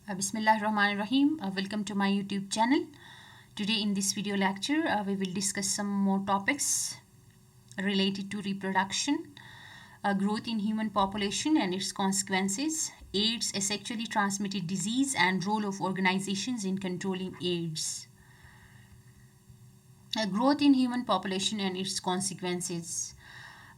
Bismillahirrahmanirrahim. Welcome to my YouTube channel. Today in this video lecture, we will discuss some more topics related to reproduction, growth in human population and its consequences, AIDS, a sexually transmitted disease, and role of organizations in controlling AIDS. Growth in human population and its consequences.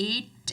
8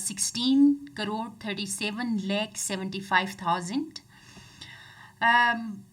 16,37,75,000।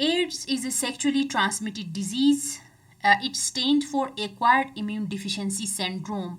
AIDS is a sexually transmitted disease. It stands for Acquired Immune Deficiency Syndrome.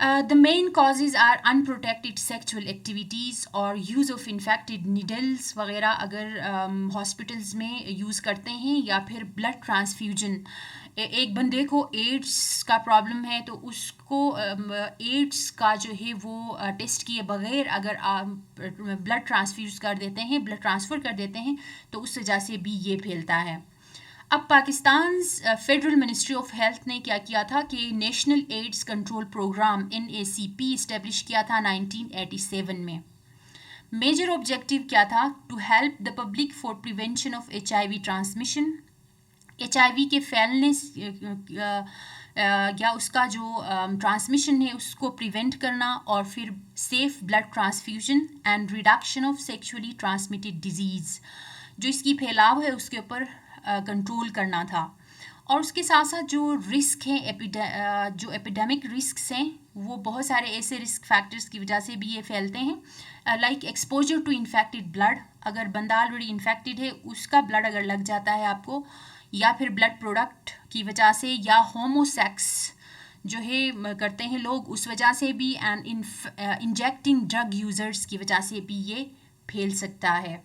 The main causes are unprotected sexual activities اور use of infected needles وغیرہ اگر hospitals میں use کرتے ہیں، یا پھر blood transfusion. ایک بندے کو ایڈس کا پرابلم ہے تو اس کو ایڈس کا جو ہے وہ ٹیسٹ کیے بغیر اگر بلڈ ٹرانسفیوز کر دیتے ہیں، بلڈ ٹرانسفر کر دیتے ہیں، تو اس وجہ سے بھی یہ پھیلتا ہے. اب Pakistan federal ministry of health نے کیا کیا تھا کہ national AIDS control programme NACP establish کیا تھا 1987 میں. میجر آبجیکٹیو کیا تھا؟ To help the public for prevention of HIV transmission. HIV کے پھیلنے یا اس کا جو ٹرانسمیشن ہے اس کو پریونٹ کرنا، اور پھر safe blood transfusion and reduction of sexually transmitted disease, جو اس کی پھیلاؤ ہے اس کے اوپر کنٹرول کرنا تھا. اور اس کے ساتھ ساتھ جو رسک ہیں، جو ایپیڈیمک رسکس ہیں، وہ بہت سارے ایسے رسک فیکٹرز کی وجہ سے بھی یہ پھیلتے ہیں، like exposure to infected blood. اگر بندہ آلریڈی انفیکٹڈ ہے، اس کا بلڈ اگر لگ جاتا ہے آپ کو، یا پھر بلڈ پروڈکٹ کی وجہ سے، یا ہومو سیکس جو ہے کرتے ہیں لوگ اس وجہ سے بھی، اینڈ انجیکٹنگ ڈرگ یوزرز کی وجہ سے بھی یہ پھیل سکتا ہے.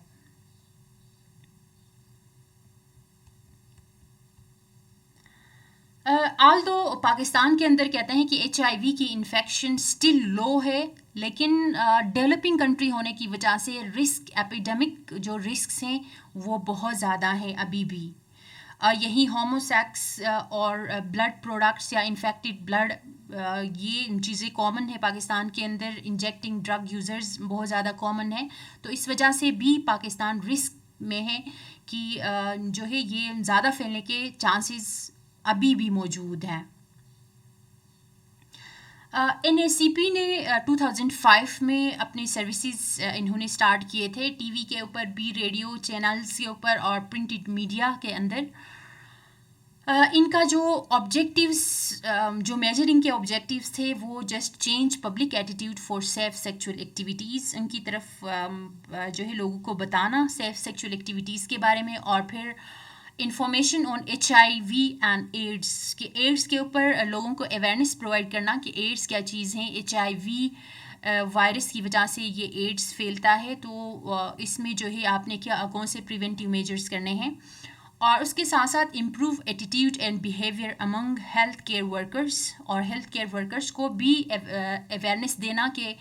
آل دو پاکستان کے اندر کہتے ہیں کہ HIV کی انفیکشن اسٹل لو ہے، لیکن ڈیولپنگ کنٹری ہونے کی وجہ سے رسک، ایپیڈیمک جو رسکس ہیں وہ بہت زیادہ ہیں ابھی بھی. یہی ہوموسیکس اور بلڈ پروڈکٹس یا انفیکٹڈ بلڈ، یہ چیزیں کامن ہے پاکستان کے اندر. انجیکٹنگ ڈرگ یوزرز بہت زیادہ کامن ہے، تو اس وجہ سے بھی پاکستان رسک میں ہے کہ جو ہے یہ زیادہ پھیلنے کے چانسز ابھی بھی موجود ہیں. NACP نے 2005 میں اپنے سروسز انہوں نے اسٹارٹ کیے تھے، ٹی وی کے اوپر بھی، ریڈیو چینلز کے اوپر، اور پرنٹڈ میڈیا کے اندر. ان کا جو آبجیکٹیوز، جو میجرنگ کے آبجیکٹیوز تھے، وہ just change public attitude for safe sexual activities. ان کی طرف جو ہے لوگوں کو بتانا سیف سیکچوئل ایکٹیویٹیز کے بارے میں، اور پھر information on HIV and AIDS, کہ ایڈس کے اوپر لوگوں کو اویئرنیس پرووائڈ کرنا کہ ایڈس کیا چیز ہیں. HIV وائرس کی وجہ سے یہ ایڈس پھیلتا ہے، تو اس میں جو ہے آپ نے کون سے پریونٹیو میجرز کرنے ہیں. اور اس کے ساتھ ساتھ improve attitude and behaviour Umang health care workers, اور ہیلتھ کیئر ورکرس کو بھی اویئرنیس دینا کہ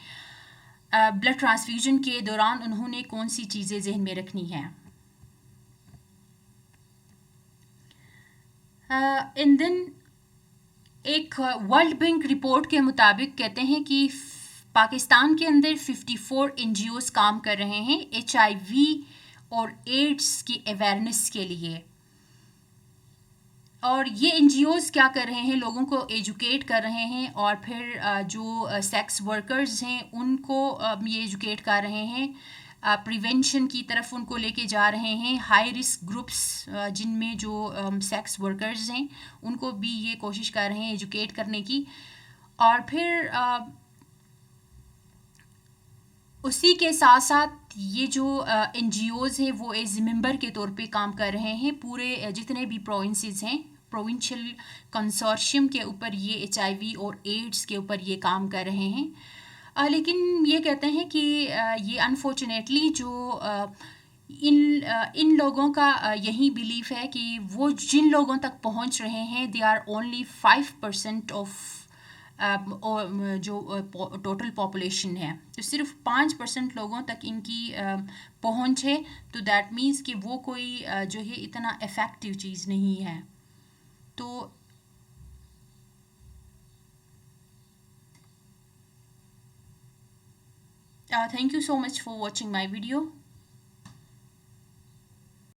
بلڈ ٹرانسفیوژن کے دوران انہوں نے کون سی چیزیں ذہن میں رکھنی ہیں. اینڈ دین ایک ورلڈ بینک رپورٹ کے مطابق کہتے ہیں کہ پاکستان کے اندر 54 NGOs کام کر رہے ہیں HIV اور ایڈس کی اویئرنیس کے لیے. اور یہ NGOs کیا کر رہے ہیں؟ لوگوں کو ایجوکیٹ کر رہے ہیں، اور پھر جو سیکس ورکرز ہیں ان کو یہ ایجوکیٹ کر رہے ہیں، پریونشن کی طرف ان کو لے کے جا رہے ہیں. ہائی رسک گروپس جن میں جو سیکس ورکرز ہیں ان کو بھی یہ کوشش کر رہے ہیں ایجوکیٹ کرنے کی. اور پھر اسی کے ساتھ ساتھ یہ جو NGOs ہیں وہ ایز ممبر کے طور پہ کام کر رہے ہیں. پورے جتنے بھی پروونسز ہیں، پروونشل کنسورشیم کے اوپر یہ HIV اور ایڈس کے اوپر یہ کام کر رہے ہیں. لیکن یہ کہتے ہیں کہ یہ انفارچونیٹلی جو ان لوگوں کا یہی بلیف ہے کہ وہ جن لوگوں تک پہنچ رہے ہیں دے آر اونلی 5% آف جو ٹوٹل پاپولیشن ہے، تو صرف 5% لوگوں تک ان کی پہنچ ہے. تو دیٹ مینس کہ وہ کوئی جو ہے اتنا افیکٹو چیز نہیں ہے. تو thank you so much for watching my video.